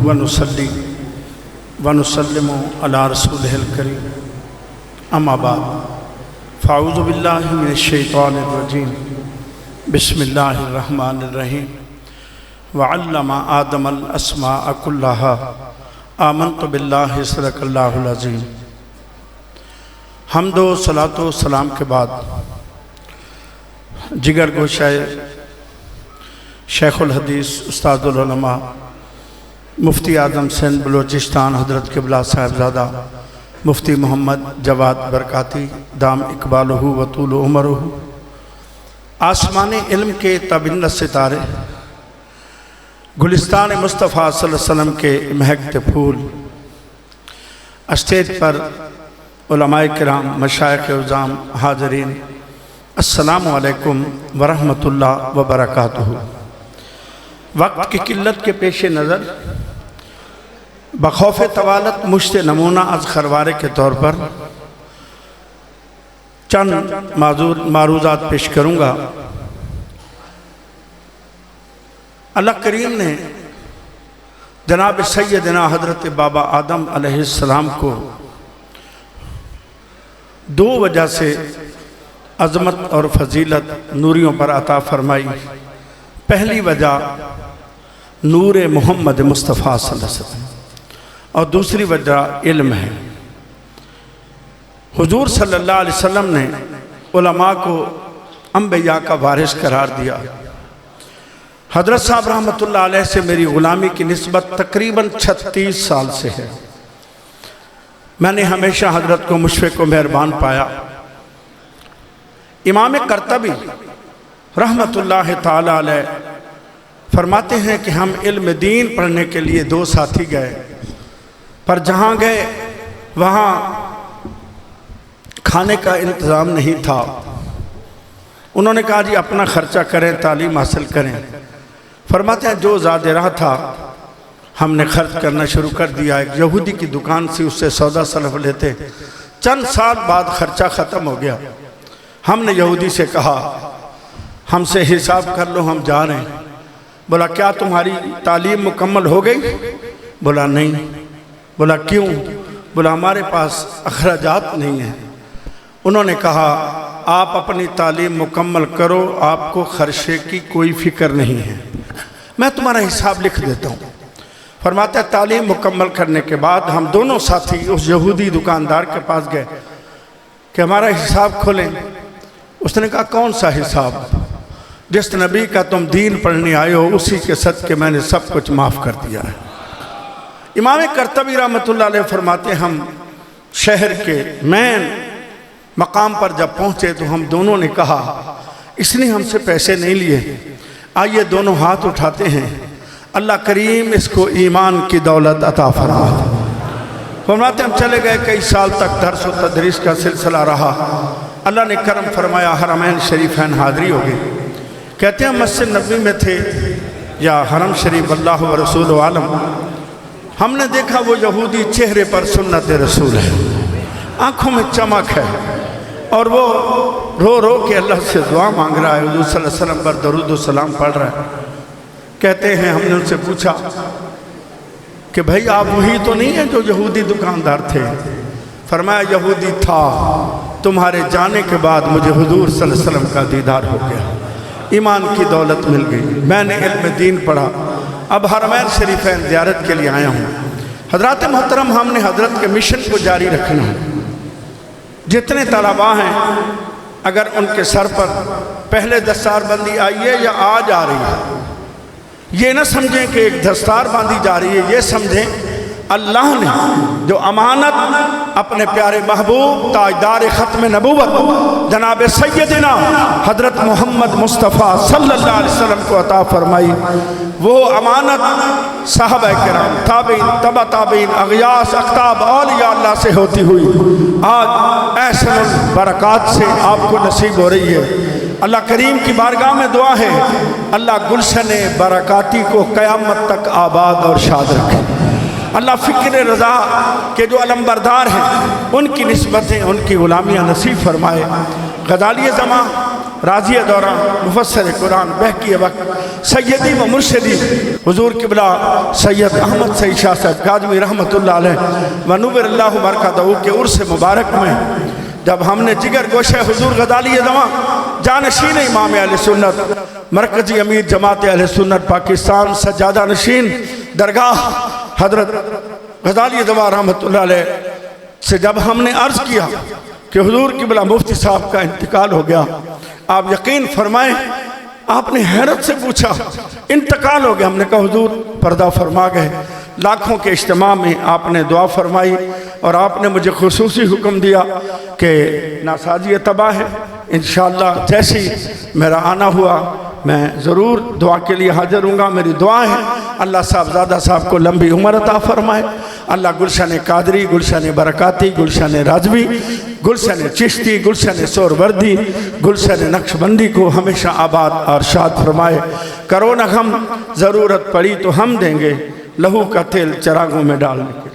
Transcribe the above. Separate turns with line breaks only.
ونصلي ونسلم على رسوله الكريم اما بعد فاعوذ باللہ من الشیطان الرجیم بسم اللہ الرحمن الرحیم وعلم آدم الاسماء كلها آمنت باللہ صدق اللہ العظیم۔ حمد و صلاۃ و سلام کے بعد جگر گوشہ شیخ الحدیث استاد العلماء مفتی اعظم سندھ بلوچستان حضرت قبلہ صاحبزادہ مفتی محمد جواد برکاتی دام اقبالہ و طول عمرہ، آسمان علم کے تابندہ ستارے، گلستان مصطفیٰ صلی اللہ علیہ وسلم کے مہکتے پھول، اسٹیج پر علماء کرام، مشائخ عظام، حاضرین، السلام علیکم ورحمۃ اللہ وبرکاتہ۔ وقت کی قلت کے پیش نظر بخوف طوالت مشت نمونہ از خروارے کے طور پر چند معروضات پیش کروں گا۔ اللہ کریم نے جناب سیدنا حضرت بابا آدم علیہ السلام کو دو وجہ سے عظمت اور فضیلت نوریوں پر عطا فرمائی۔ پہلی وجہ نور محمد مصطفیٰ صلی اللہ علیہ وسلم اور دوسری وجہ علم ہے۔ حضور صلی اللہ علیہ وسلم نے علماء کو انبیاء کا وارث قرار دیا۔ حضرت صاحب رحمۃ اللہ علیہ سے میری غلامی کی نسبت تقریباً 36 سال سے ہے۔ میں نے ہمیشہ حضرت کو مشفق و مہربان پایا۔ امام قرطبی رحمۃ اللہ تعالی علیہ فرماتے ہیں کہ ہم علم دین پڑھنے کے لیے دو ساتھی گئے، پر جہاں گئے وہاں کھانے کا انتظام نہیں تھا۔ انہوں نے کہا جی اپنا خرچہ کریں، تعلیم حاصل کریں۔ فرماتے ہیں جو زیادہ رہا تھا ہم نے خرچ کرنا شروع کر دیا۔ ایک یہودی کی دکان سے اس سے سودا سلف لیتے، چند سال بعد خرچہ ختم ہو گیا۔ ہم نے یہودی سے کہا ہم سے حساب کر لو، ہم جا رہے ہیں۔ بولا کیا تمہاری تعلیم مکمل ہو گئی؟ بولا نہیں۔ بولا کیوں؟ بولا ہمارے پاس اخراجات نہیں ہیں۔ انہوں نے کہا آپ اپنی تعلیم مکمل کرو، آپ کو خرچے کی کوئی فکر نہیں ہے، میں تمہارا حساب لکھ دیتا ہوں۔ فرماتے ہیں تعلیم مکمل کرنے کے بعد ہم دونوں ساتھی اس یہودی دکاندار کے پاس گئے کہ ہمارا حساب کھولیں۔ اس نے کہا کون سا حساب؟ جس نبی کا تم دین پڑھنے آئے ہو اسی کے صدقے میں نے سب کچھ معاف کر دیا ہے۔ امام قرطبی رحمۃ اللہ علیہ فرماتے ہم شہر کے مین مقام پر جب پہنچے تو ہم دونوں نے کہا اس نے ہم سے پیسے نہیں لیے، آئیے دونوں ہاتھ اٹھاتے ہیں، اللہ کریم اس کو ایمان کی دولت عطا فرمائے۔ فرماتے ہم چلے گئے، کئی سال تک درس و تدریس کا سلسلہ رہا۔ اللہ نے کرم فرمایا، حرمین شریفین حاضری ہو گئی۔ کہتے ہیں مسجد نبوی میں تھے یا حرم شریف، اللہ و رسول عالم، ہم نے دیکھا وہ یہودی چہرے پر سنت رسول ہے، آنکھوں میں چمک ہے، اور وہ رو رو کے اللہ سے دعا مانگ رہا ہے، حضور صلی اللہ علیہ وسلم پر درود و سلام پڑھ رہا ہے۔ کہتے ہیں ہم نے ان سے پوچھا کہ بھائی آپ وہی تو نہیں ہیں جو یہودی دکاندار تھے؟ فرمایا یہودی تھا، تمہارے جانے کے بعد مجھے حضور صلی اللہ علیہ وسلم کا دیدار ہو گیا، ایمان کی دولت مل گئی، میں نے علم دین پڑھا، اب حرمین شریفین زیارت کے لیے آیا ہوں۔ حضرات محترم، ہم نے حضرت کے مشن کو جاری رکھنا ہے۔ جتنے طلباء ہیں اگر ان کے سر پر پہلے دستار بندی آئی ہے یا آج آ رہی ہے، یہ نہ سمجھیں کہ ایک دستار باندھی جا رہی ہے، یہ سمجھیں اللہ نے جو امانت اپنے پیارے محبوب تاجدار ختم نبوت جناب سیدنا حضرت محمد مصطفیٰ صلی اللہ علیہ وسلم کو عطا فرمائی، وہ امانت صحابہ کرام، تابعین، تبع تابعین، اغیاث، اقطاب، اولیاء اللہ سے ہوتی ہوئی آج احسن البرکات سے آپ کو نصیب ہو رہی ہے۔ اللہ کریم کی بارگاہ میں دعا ہے اللہ گلشن برکاتی کو قیامت تک آباد اور شاد رکھے۔ اللہ فکر رضا کے جو علمبردار ہیں ان کی نسبتیں، ان کی غلامیاں نصیب فرمائے۔ غزالی زمان راضی دوران مفسر قرآن بہکی وقت سیدی و مرشدی حضور قبلہ سید احمد سعید شاہ صاحب کاظمی رحمت اللہ علیہ و نور اللہ برکاتہ کے عرس مبارک میں جب ہم نے جگر گوشہ حضور غزالی دواں جانشین امام اہل سنت مرکزی امیر جماعت اہل سنت پاکستان سجادہ نشین درگاہ حضرت غزالی دواں رحمت اللہ علیہ سے جب ہم نے عرض کیا کہ حضور قبلہ مفتی صاحب کا انتقال ہو گیا، آپ یقین فرمائیں آپ نے حیرت سے پوچھا انتقال ہو گیا؟ ہم نے کہا حضور پردہ فرما گئے۔ لاکھوں کے اجتماع میں آپ نے دعا فرمائی اور آپ نے مجھے خصوصی حکم دیا کہ ناساجی تباہ ہے، انشاءاللہ جیسی میرا آنا ہوا میں ضرور دعا کے لیے حاضر ہوں گا۔ میری دعا ہے اللہ صاحبزادہ صاحب کو لمبی عمر عطا فرمائے، اللہ گلشن قادری، گلشن برکاتی، گلشن راجوی، گلشن چشتی، گلشن سوروردی، گلشن نقشبندی کو ہمیشہ آباد اور شاد فرمائے۔ کرو نہ غم ضرورت پڑی تو ہم دیں گے، لہو کا تیل چراغوں میں ڈالنے کو۔